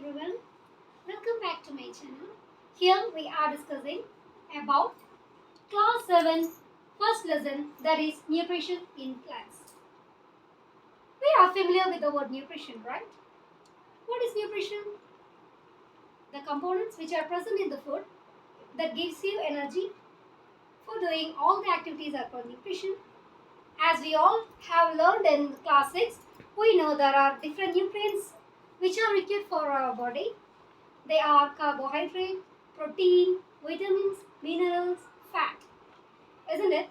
everyone, welcome back to my channel. Here we are discussing about class 7 first lesson, that is nutrition in plants. We are familiar with the word nutrition, right? What is nutrition? The components which are present in the food that gives you energy for doing all the activities are called nutrition. As we all have learned in class 6, we know there are different nutrients which are required for our body. They are carbohydrate, protein, vitamins, minerals, fat. Isn't it?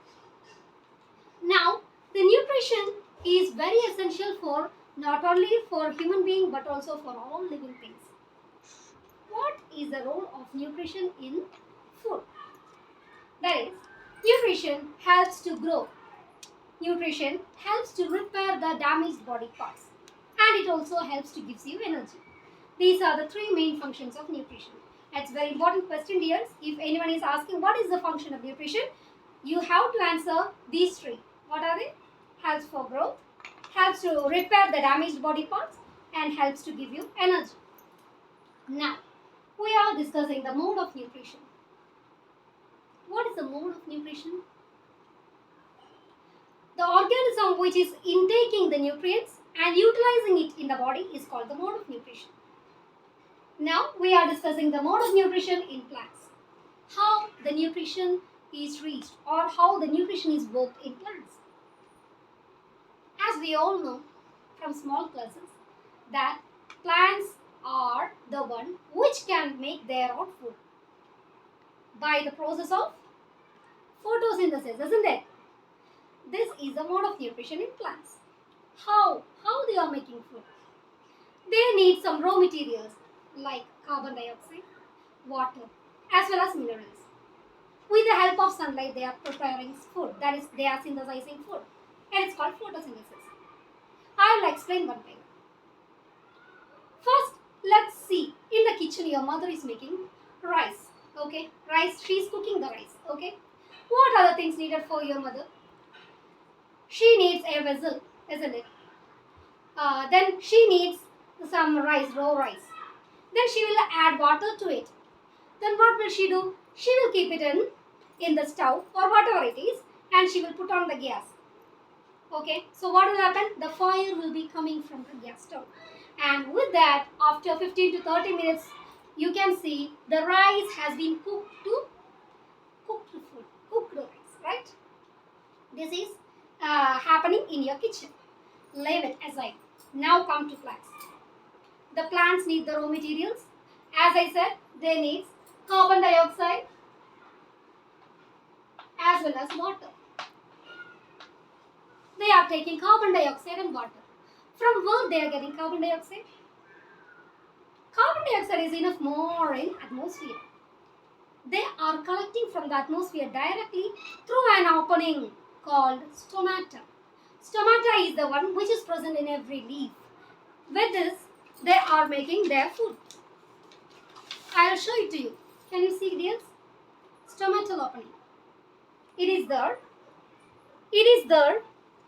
Now, the nutrition is very essential for not only for human being but also for all living things. What is the role of nutrition in food? That is, nutrition helps to grow. Nutrition helps to repair the damaged body parts, and it also helps to give you energy. These are the three main functions of nutrition. That's a very important question, dears. If anyone is asking what is the function of nutrition, you have to answer these three. What are they? Helps for growth, helps to repair the damaged body parts, and helps to give you energy. Now, we are discussing the mode of nutrition. What is the mode of nutrition? The organism which is intaking the nutrients and utilizing it in the body is called the mode of nutrition. Now we are discussing the mode of nutrition in plants. How the nutrition is reached or how the nutrition is worked in plants. As we all know from small classes that plants are the one which can make their own food by the process of photosynthesis, isn't it? This is the mode of nutrition in plants. How they are making food? They need some raw materials like carbon dioxide, water, as well as minerals. With the help of sunlight, they are preparing food. That is, they are synthesizing food. And it's called photosynthesis. I will explain one thing. First, let's see. In the kitchen, your mother is making rice. Okay? Rice, she is cooking the rice. Okay? What are the things needed for your mother? She needs a vessel, isn't it? Then she needs some rice, raw rice. Then she will add water to it. Then what will she do? She will keep it in the stove or whatever it is, and she will put on the gas. Okay, so what will happen? The fire will be coming from the gas stove. And with that, after 15 to 30 minutes, you can see the rice has been cooked rice, right? This is happening in your kitchen. Leave it aside. Now come to plants. The plants need the raw materials. As I said, they need carbon dioxide as well as water. They are taking carbon dioxide and water. From where they are getting carbon dioxide? Carbon dioxide is enough more in atmosphere. They are collecting from the atmosphere directly through an opening called stomata. Stomata is the one which is present in every leaf. With this, they are making their food. I will show it to you. Can you see this? Stomatal opening. It is there.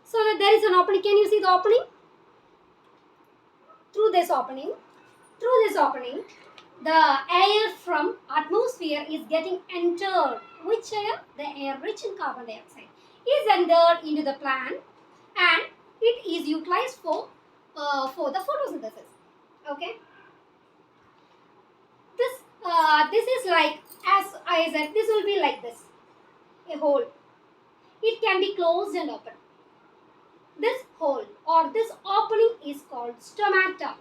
So that there is an opening. Can you see the opening? Through this opening, the air from atmosphere is getting entered. Which air? The air rich in carbon dioxide is entered into the plant, and it is utilized for the photosynthesis. Okay. This is like, as I said, this will be like this, a hole. It can be closed and open. This hole or this opening is called stomata.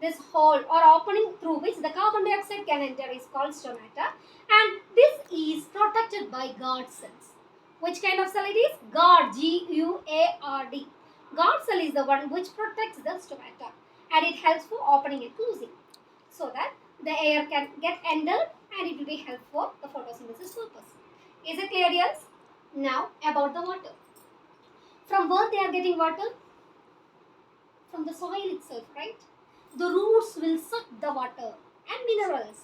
This hole or opening through which the carbon dioxide can enter is called stomata, and this is protected by guard cells. Which kind of cell it is? Guard, G-U-A-R-D. Guard cell is the one which protects the stomata, and it helps for opening and closing so that the air can get entered and it will be helpful for the photosynthesis purpose. Is it clear, yes? Now about the water. From where they are getting water? From the soil itself, right? The roots will suck the water and minerals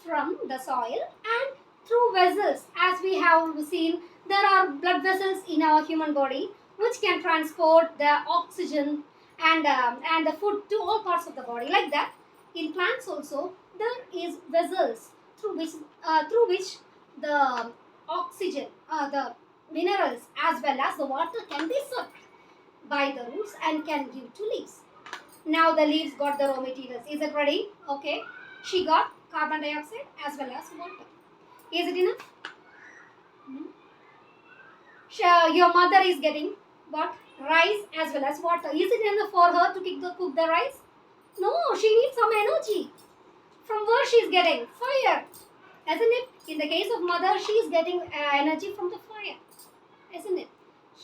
from the soil and through vessels. As we have seen, there are blood vessels in our human body which can transport the oxygen and the food to all parts of the body. Like that, In plants also, there is vessels through which the oxygen, the minerals as well as the water can be sucked by the roots and can give to leaves. Now the leaves got the raw materials. Is it ready? Okay. She got carbon dioxide as well as water. Is it enough? Your mother is getting what? Rice as well as water. Is it enough for her to cook the rice? No, she needs some energy. From where she is getting? Fire. Isn't it? In the case of mother, she is getting energy from the fire. Isn't it?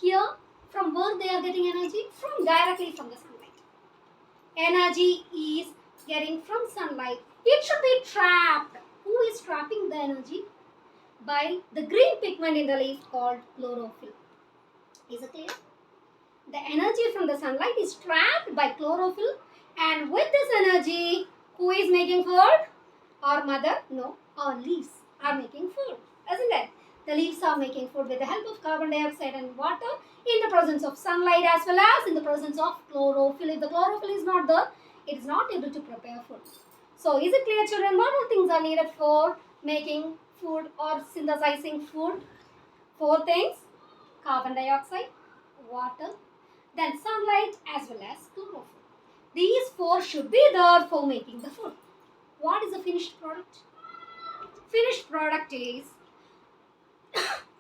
Here, from where they are getting energy? Directly from the sunlight. Energy is getting from sunlight. It should be trapped. Who is trapping the energy? By the green pigment in the leaf called chlorophyll. Is it clear? The energy from the sunlight is trapped by chlorophyll, and with this energy, who is making food? Our mother? No, our leaves are making food. Isn't it? The leaves are making food with the help of carbon dioxide and water in the presence of sunlight as well as in the presence of chlorophyll. If the chlorophyll is not there, it is not able to prepare food. So, is it clear, children? What all things are needed for making food or synthesizing food? 4 things: carbon dioxide, water, then sunlight as well as chlorophyll. These 4 should be there for making the food. What is the finished product? Finished product is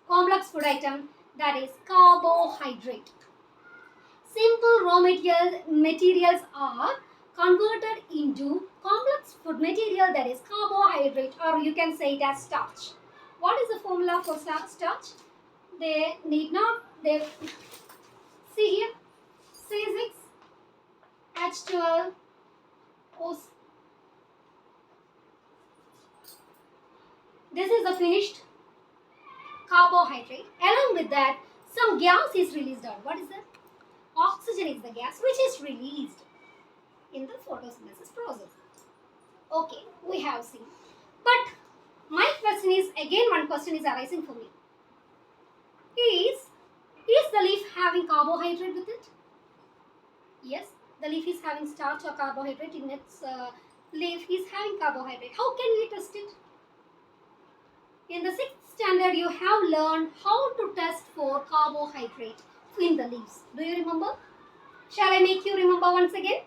complex food item, that is carbohydrate. Simple raw materials are converted into complex food material, that is carbohydrate, or you can say it as starch. What is the formula for starch? They need not, see here, C6H12O. This is the finished carbohydrate. Along with that, some gas is released out. What is that? Oxygen is the gas which is released in the photosynthesis process. Okay, we have seen. But my question is, again one question is arising for me. Is the leaf having carbohydrate with it? Yes, the leaf is having starch or carbohydrate in its leaf is having carbohydrate. How can we test it? In the 6th standard, you have learned how to test for carbohydrate in the leaves. Do you remember? Shall I make you remember once again?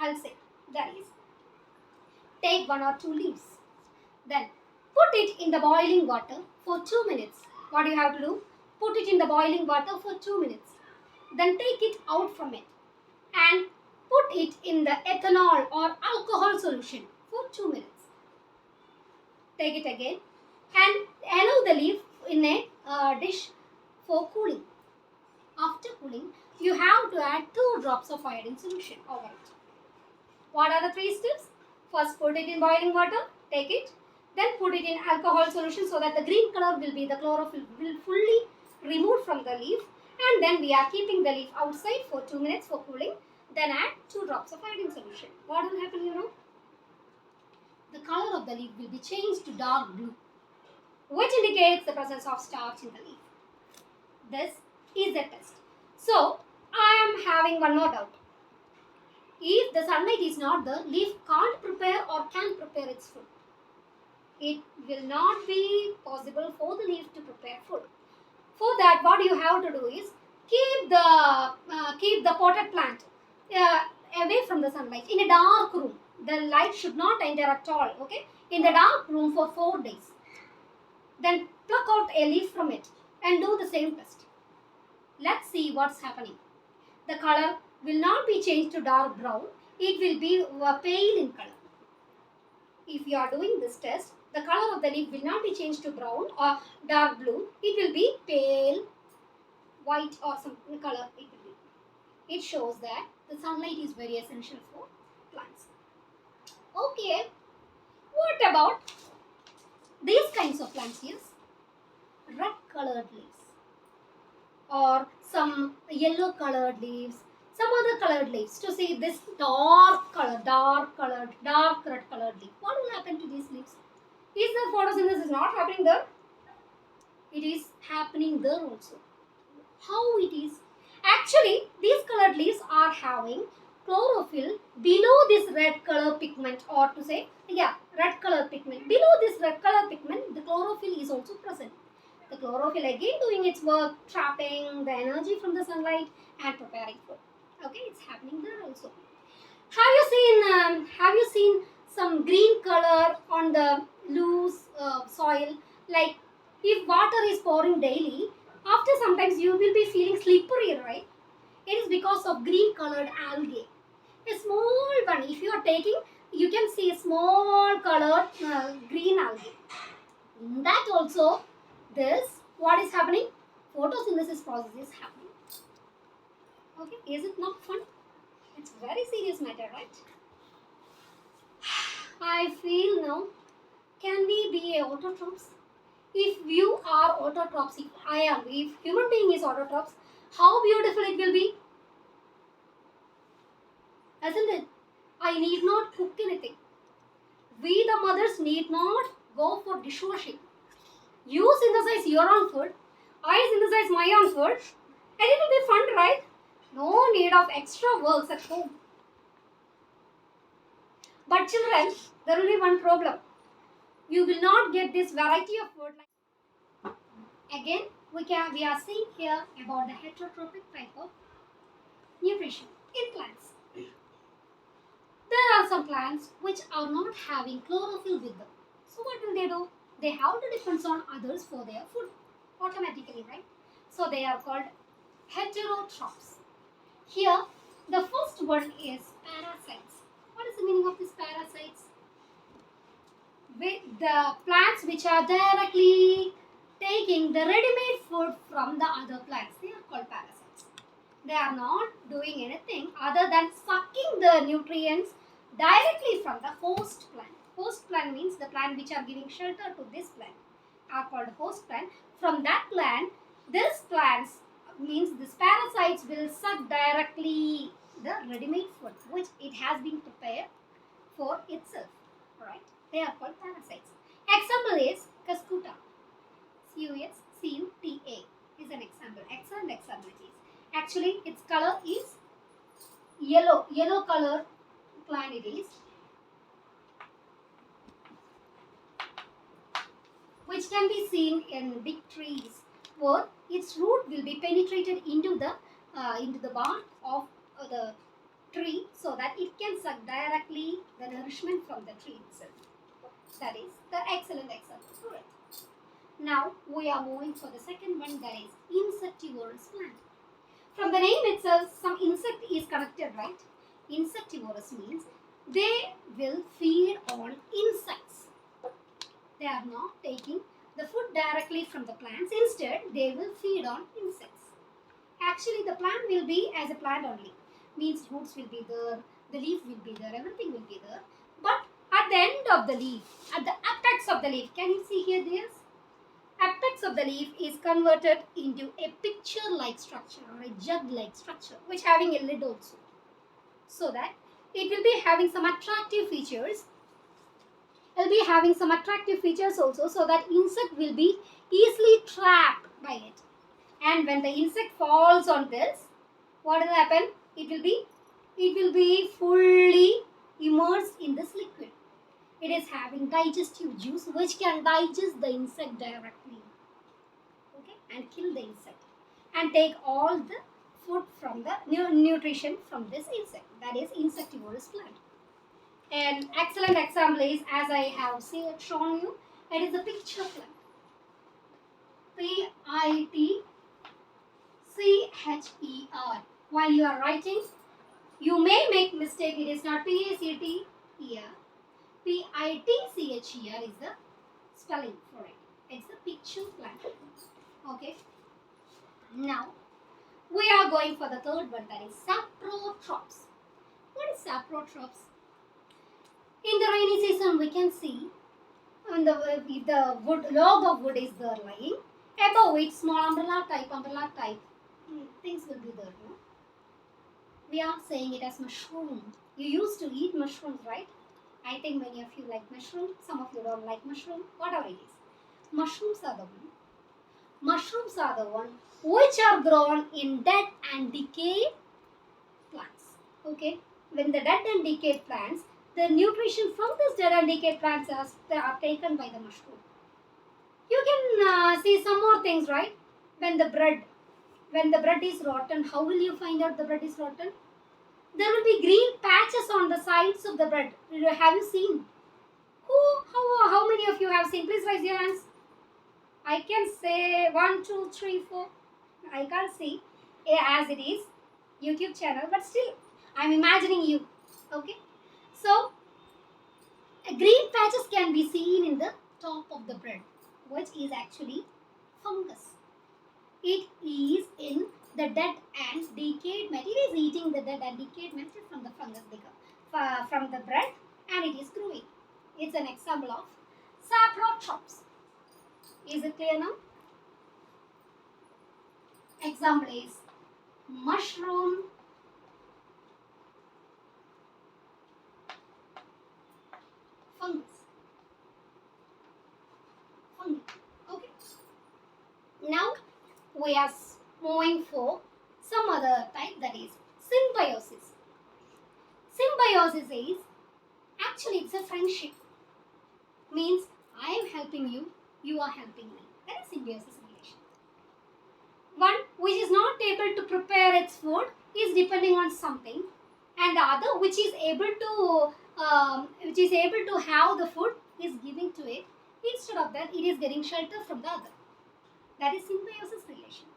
I'll say, that is, take 1 or 2 leaves. Then put it in the boiling water for 2 minutes. What do you have to do? Put it in the boiling water for 2 minutes. Then take it out from it and put it in the ethanol or alcohol solution for 2 minutes. Take it again and allow the leaf in a dish for cooling. After cooling, you have to add 2 drops of iodine solution over it. What are the 3 steps? First, put it in boiling water, take it, then put it in alcohol solution so that the green color will be, the chlorophyll will fully removed from the leaf, and then we are keeping the leaf outside for 2 minutes for cooling. Then add 2 drops of iodine solution. What will happen, you know? The color of the leaf will be changed to dark blue, which indicates the presence of starch in the leaf. This is the test. So, I am having one more doubt. If the sunlight is not there, leaf can't prepare or can prepare its food. It will not be possible for the leaf to prepare food. For that, what you have to do is keep the potted plant away from the sunlight in a dark room. The light should not enter at all. Okay, in the dark room for 4 days. Then pluck out a leaf from it and do the same test. Let's see what's happening. The color will not be changed to dark brown. It will be pale in color. If you are doing this test, the color of the leaf will not be changed to brown or dark blue. It will be pale white or some color it will be. It shows that the sunlight is very essential for plants. Okay, what about these kinds of plants here? Red colored leaves or some yellow colored leaves, some other colored leaves. To see this dark red colored leaf, what will happen to these leaves? Is the photosynthesis not happening there? It is happening there also. How it is? Actually, these colored leaves are having chlorophyll below this red color pigment, or to say, red color pigment. Below this red color pigment, the chlorophyll is also present. The chlorophyll again doing its work, trapping the energy from the sunlight and preparing food. Okay, it's happening there also. Have you seen some green color on the loose soil? Like if water is pouring daily, after sometimes you will be feeling slippery, right? It is because of green colored algae. A small one, if you are taking, you can see a small colored green algae. In that also, this, what is happening? Photosynthesis process is happening. Okay, is it not fun? It's very serious matter, right? I feel now, can we be autotrophs? If you are autotrophs, if human being is autotrophs, how beautiful it will be, isn't it? I need not cook anything. We the mothers need not go for dishwashing. You synthesize your own food, I synthesize my own food, and it will be fun, right? No need of extra works at home. But children, there will be one problem. You will not get this variety of food. Again, we are seeing here about the heterotrophic type of nutrition in plants. There are some plants which are not having chlorophyll with them. So what will they do? They have to depend on others for their food automatically, right? So they are called heterotrophs. Here, the first one is parasites. What is the meaning of these parasites? With the plants which are directly taking the ready-made food from the other plants, they are called parasites. They are not doing anything other than sucking the nutrients directly from the host plant. Host plant means the plant which are giving shelter to this plant are called host plant. From that plant, this plants means these parasites will suck directly the ready-made food which it has been prepared for itself. Right? They are called parasites. Example is Cuscuta. Cuscuta is an example. Excellent example it is. Actually, its color is yellow color plant it is, which can be seen in big trees, where its root will be penetrated into the bark of the tree, so that it can suck directly the nourishment from the tree itself. That is the excellent example for it. Now we are moving for the second one, that is insectivorous plant. From the name itself, some insect is connected, right? Insectivorous means they will feed on insects. They are not taking the food directly from the plants. Instead, they will feed on insects. Actually, the plant will be as a plant only. Means roots will be there, the leaf will be there, everything will be there. But at the end of the leaf, at the apex of the leaf, can you see here this? Apex of the leaf is converted into a pitcher-like structure or a jug-like structure, which having a lid also. So that it will be having some attractive features. It will be having some attractive features also, so that insect will be easily trapped by it. And when the insect falls on this, what will happen? It will be fully immersed in this liquid. It is having digestive juice which can digest the insect directly, okay, and kill the insect and take all the food from the nutrition from this insect. That is insectivorous plant. An excellent example is, as I have shown you, it is a pitcher plant. Pitcher. While you are writing, you may make mistake. It is not PACT here. PITCHER is the spelling for it. It's the pitcher plant. Okay. Now we are going for the third one, that is saprotrophs. What is saprotrophs? In the rainy season, we can see if the log of wood is there lying, above it small umbrella type things will be there. No? We are saying it as mushroom. You used to eat mushrooms, right? I think many of you like mushroom. Some of you don't like mushroom. Whatever it is, mushrooms are the one. Mushrooms are the one which are grown in dead and decayed plants. Okay. when the dead and decayed plants, the nutrition from this dead and decayed plants are taken by the mushroom. You can see some more things, right? When the bread is rotten, how will you find out the bread is rotten? There will be green patches on the sides of the bread. Have you seen? How many of you have seen? Please raise your hands. I can say 1, 2, 3, 4. I can't see as it is YouTube channel, but still I'm imagining you. Okay. So green patches can be seen in the top of the bread, which is actually fungus. It is in the dead and decayed matter. It is eating the dead and decayed matter from the fungus from the bread, and it is growing. It's an example of saprotrops. Is it clear now? Example is mushroom, fungus. Fungi. Okay. Now we are moving for some other type, that is symbiosis. Symbiosis is actually it's a friendship. Means I am helping you, you are helping me. That is symbiosis relation. One which is not able to prepare its food is depending on something, and the other which is able to have the food is giving to it. Instead of that, it is getting shelter from the other. That is symbiosis relation.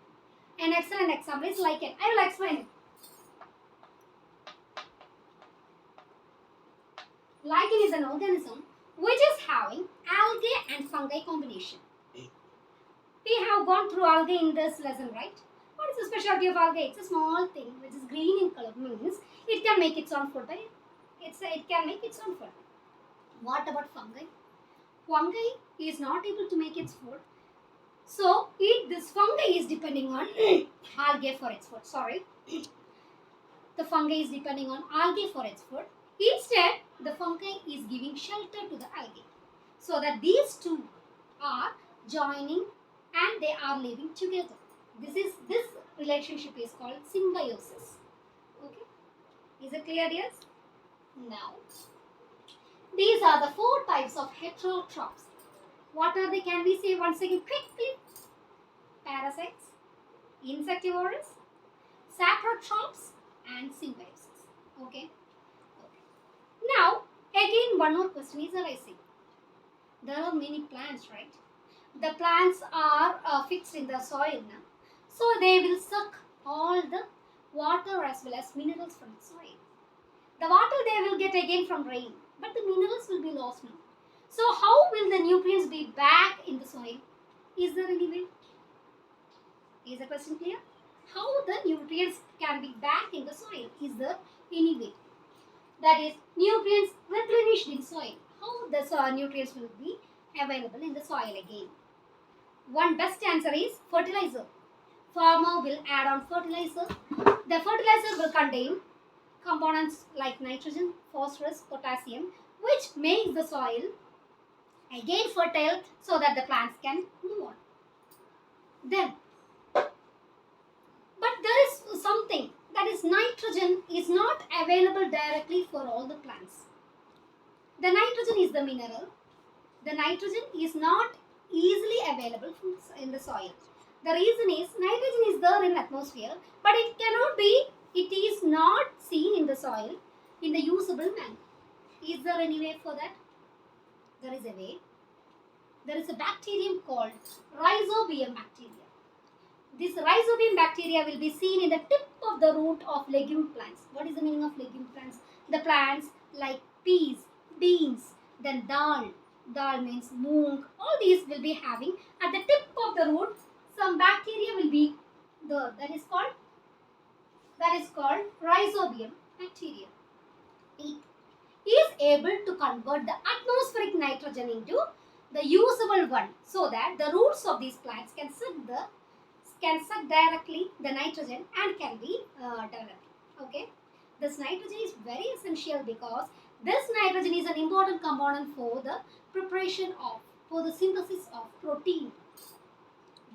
An excellent example is lichen. I will explain it. Lichen is an organism which is having algae and fungi combination. We have gone through algae in this lesson, right? What is the specialty of algae? It's a small thing which is green in color, means it can make its own food. It can make its own food. What about fungi? Fungi is not able to make its food. So this fungi is depending on algae for its food. Sorry. The fungi is depending on algae for its food. Instead, the fungi is giving shelter to the algae. So that these two are joining and they are living together. This relationship is called symbiosis. Okay? Is it clear, dears? Now, these are the 4 types of heterotrophs. What are they? Can we say once again quickly? Parasites, insectivorous, saprotrophs, and symbiosis. Okay? Now, again one more question is arising. There are many plants, right? The plants are fixed in the soil now. So they will suck all the water as well as minerals from the soil. The water they will get again from rain, but the minerals will be lost now. So how will the nutrients be back in the soil? Is there any way? Is the question clear? How the nutrients can be back in the soil? Is there any way? That is, nutrients replenished in soil. How the nutrients will be available in the soil again? One best answer is fertilizer. Farmer will add on fertilizer. The fertilizer will contain components like nitrogen, phosphorus, potassium, which makes the soil again fertile so that the plants can move on. Then, but there is something, that is nitrogen is not available directly for all the plants. The nitrogen is the mineral. The nitrogen is not easily available in the soil. The reason is nitrogen is there in atmosphere, but it is not seen in the soil in the usable manner. Is there any way for that? There is a way. There is a bacterium called Rhizobium bacteria. This Rhizobium bacteria will be seen in the tip of the root of legume plants. What is the meaning of legume plants? The plants like peas, beans, then dal. Dal means moong. All these will be having at the tip of the root some bacteria will be there. That is called Rhizobium bacteria. It is able to convert the atmospheric nitrogen into the usable one, so that the roots of these plants can suck directly the nitrogen and can be developed. Okay, this nitrogen is very essential because this nitrogen is an important component for the for the synthesis of protein.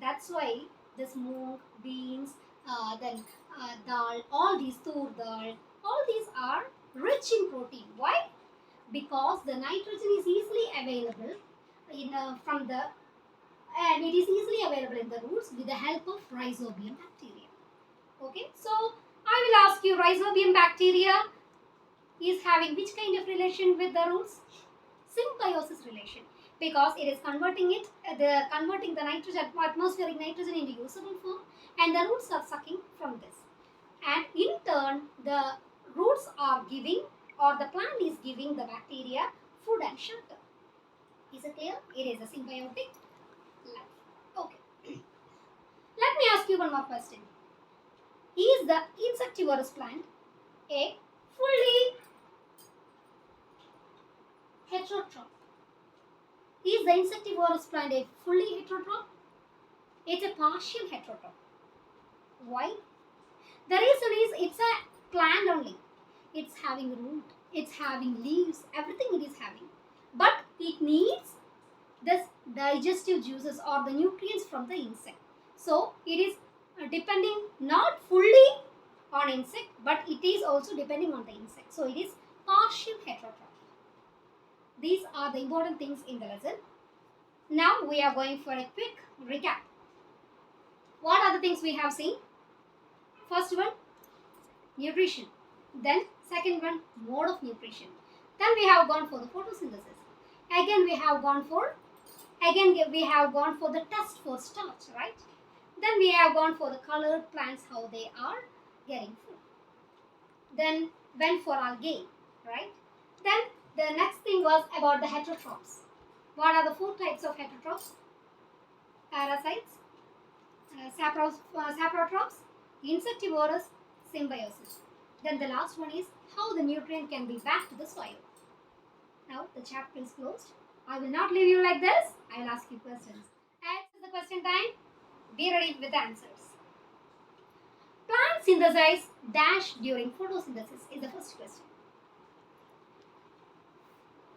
That's why this moong, beans, then dal, all these tur dal, all these are rich in protein. Why? Because the nitrogen is easily available from the and it is easily available in the roots with the help of rhizobium bacteria. Okay, so I will ask you, rhizobium bacteria is having which kind of relation with the roots? Symbiosis relation, because it is converting the nitrogen, atmospheric nitrogen, into usable form, and the roots are sucking from this, and in turn the roots are giving, or the plant is giving the bacteria food and shelter. Is it clear? It is a symbiotic life. Okay. Let me ask you one more question. Is the insectivorous plant a fully heterotroph? Is the insectivorous plant a fully heterotroph? It's a partial heterotroph. Why? The reason is it's a plant only. It's having root, it's having leaves, everything it is having. But it needs this digestive juices or the nutrients from the insect. So it is depending not fully on insect, but it is also depending on the insect. So it is partial heterotroph. These are the important things in the lesson. Now we are going for a quick recap. What are the things we have seen? First one, nutrition. Then second one, mode of nutrition. Then we have gone for the photosynthesis. Again we have gone for the test for starch, right? Then we have gone for the colored plants, how they are getting food. Then went for algae, right? Then the next thing was about the heterotrophs. What are the four types of heterotrophs? Parasites, saprotrophs, insectivorous, symbiosis. Then the last one is how the nutrient can be back to the soil. Now the chapter is closed. I will not leave you like this. I will ask you questions. As is the question time, be ready with the answers. Plants synthesize dash during photosynthesis is the first question.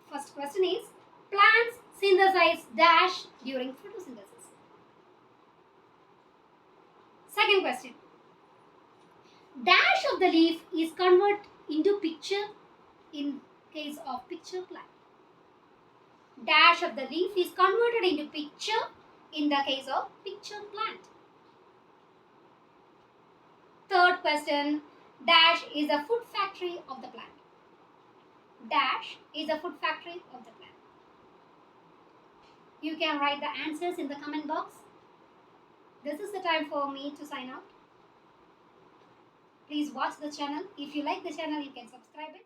First question is, plants synthesize dash during photosynthesis. Second question, dash of the leaf is converted into picture in case of picture plant. Dash of the leaf is converted into picture in the case of picture plant. Third question, dash is a food factory of the plant. Dash is a food factory of the plant. You can write the answers in the comment box. This is the time for me to sign out. Please watch the channel. If you like the channel, you can subscribe it.